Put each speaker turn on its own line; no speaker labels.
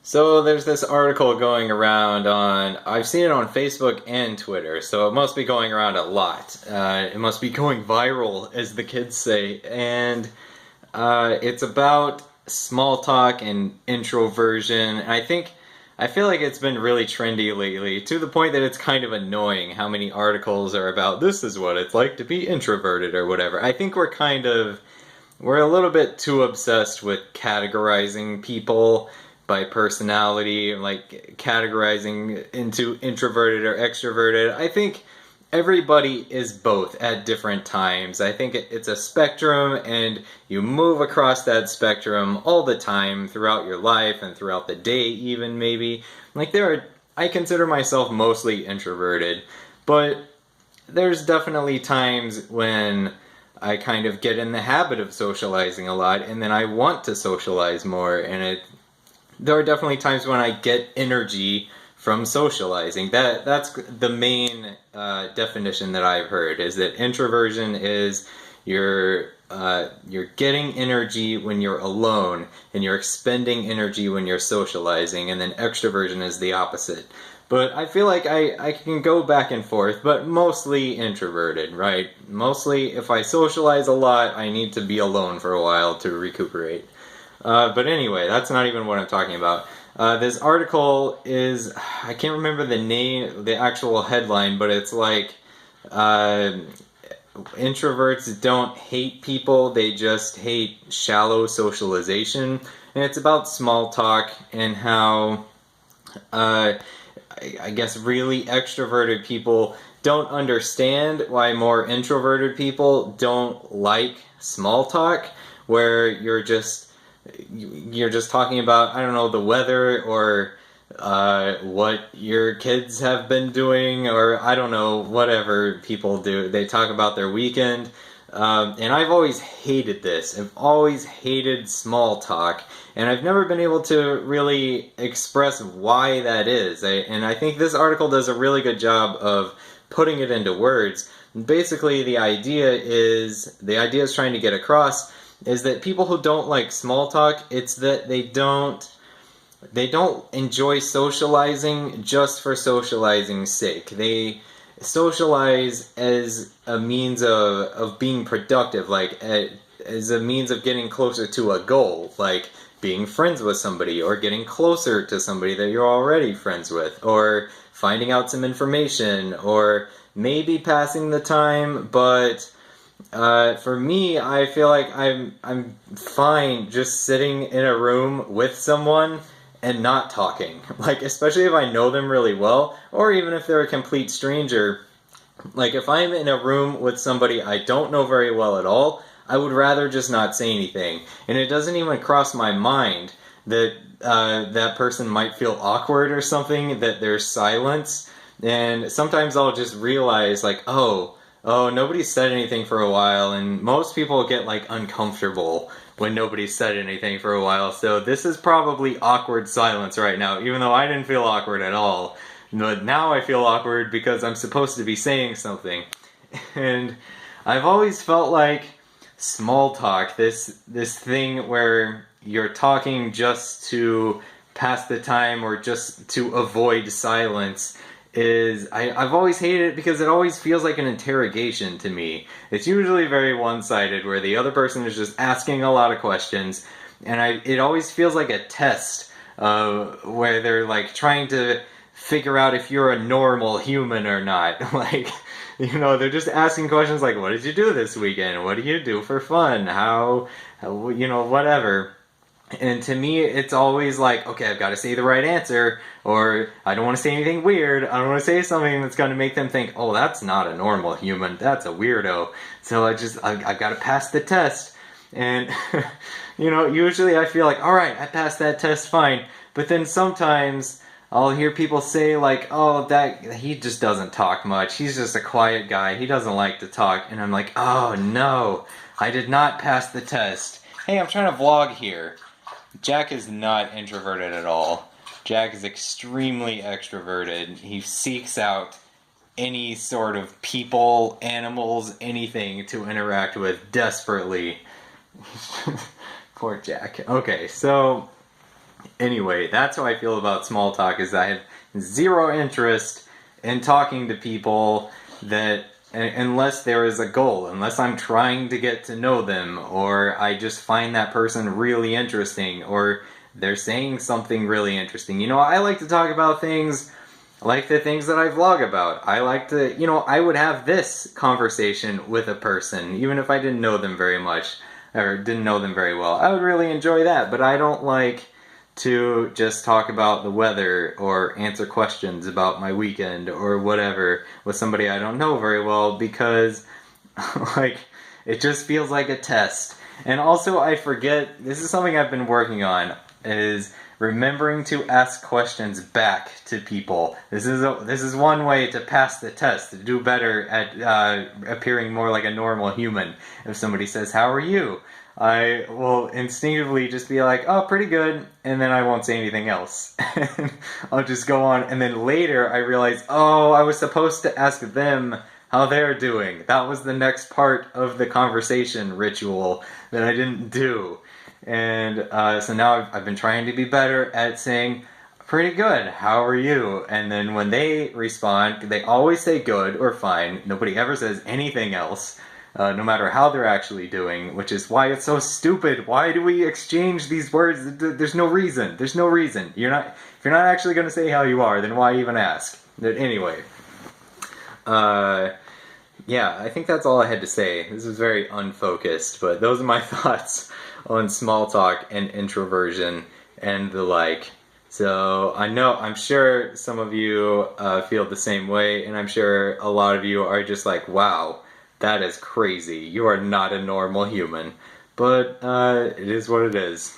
So there's this article going around on, I've seen it on Facebook and Twitter, so it must be going around a lot. It must be going viral, as the kids say, and it's about small talk and introversion. I feel like it's been really trendy lately, to the point that it's kind of annoying how many articles are about this is what it's like to be introverted or whatever. I think we're a little bit too obsessed with categorizing people by personality, like categorizing into introverted or extroverted. I think everybody is both at different times. I think it's a spectrum, and you move across that spectrum all the time throughout your life and throughout the day, even maybe. I consider myself mostly introverted, but there's definitely times when I kind of get in the habit of socializing a lot, and then I want to socialize more, there are definitely times when I get energy from socializing. That's the main definition that I've heard, is that introversion is you're getting energy when you're alone, and you're expending energy when you're socializing, and then extroversion is the opposite. But I feel like I can go back and forth, but mostly introverted, right? Mostly, if I socialize a lot, I need to be alone for a while to recuperate. But anyway, that's not even what I'm talking about. This article is, I can't remember the name, the actual headline, but it's like, uh, introverts don't hate people, they just hate shallow socialization. And it's about small talk and how, uh, I guess really extroverted people don't understand why more introverted people don't like small talk, where you're just talking about, I don't know, the weather, or what your kids have been doing, or I don't know, whatever people do. They talk about their weekend. And I've always hated this. I've always hated small talk, and I've never been able to really express why that is. And I think this article does a really good job of putting it into words. Basically, the idea is trying to get across is that people who don't like small talk, it's that they don't enjoy socializing just for socializing's sake. They socialize as a means of being productive, as a means of getting closer to a goal, like being friends with somebody, or getting closer to somebody that you're already friends with, or finding out some information, or maybe passing the time. But for me, I feel like I'm fine just sitting in a room with someone and not talking. Like, especially if I know them really well, or even if they're a complete stranger. Like, if I'm in a room with somebody I don't know very well at all, I would rather just not say anything. And it doesn't even cross my mind that that person might feel awkward or something, that there's silence. And sometimes I'll just realize, like, oh, nobody said anything for a while, and most people get, like, uncomfortable when nobody said anything for a while. So this is probably awkward silence right now, even though I didn't feel awkward at all. But now I feel awkward because I'm supposed to be saying something. And I've always felt like small talk, this thing where you're talking just to pass the time or just to avoid silence, I've always hated it because it always feels like an interrogation to me. It's usually very one-sided, where the other person is just asking a lot of questions, and it always feels like a test, where they're like trying to figure out if you're a normal human or not. Like, they're just asking questions like, what did you do this weekend? What do you do for fun? Whatever. And to me, it's always like, okay, I've got to say the right answer, or I don't want to say anything weird. I don't want to say something that's going to make them think, oh, that's not a normal human. That's a weirdo. So I've got to pass the test. And, usually I feel like, all right, I passed that test fine. But then sometimes I'll hear people say, like, oh, he just doesn't talk much. He's just a quiet guy. He doesn't like to talk. And I'm like, oh, no, I did not pass the test. Hey, I'm trying to vlog here. Jack is not introverted at all. Jack is extremely extroverted. He seeks out any sort of people, animals, anything to interact with desperately. Poor Jack. Okay, so Anyway, that's how I feel about small talk, is I have zero interest in talking to people that unless there is a goal, unless I'm trying to get to know them, or I just find that person really interesting, or they're saying something really interesting. You know, I like to talk about things like the things that I vlog about. I like to, you know, I would have this conversation with a person, even if I didn't know them very much, or didn't know them very well. I would really enjoy that, but I don't like to just talk about the weather or answer questions about my weekend or whatever with somebody I don't know very well, because like it just feels like a test. And also I forget, this is something I've been working on, is remembering to ask questions back to people. This is one way to pass the test, to do better at appearing more like a normal human. If somebody says, "How are you?" I will instinctively just be like, "Oh, pretty good," and then I won't say anything else. I'll just go on, and then later I realize, oh, I was supposed to ask them how they're doing. That was the next part of the conversation ritual that I didn't do. And so now I've been trying to be better at saying, "Pretty good, how are you?" And then when they respond, they always say good or fine. Nobody ever says anything else. No matter how they're actually doing, which is why it's so stupid. Why do we exchange these words? There's no reason. There's no reason. If you're not actually going to say how you are, then why even ask? But anyway, yeah, I think that's all I had to say. This is very unfocused, but those are my thoughts on small talk and introversion and the like. So I'm sure some of you feel the same way, and I'm sure a lot of you are just like, wow, that is crazy. You are not a normal human. But it is what it is.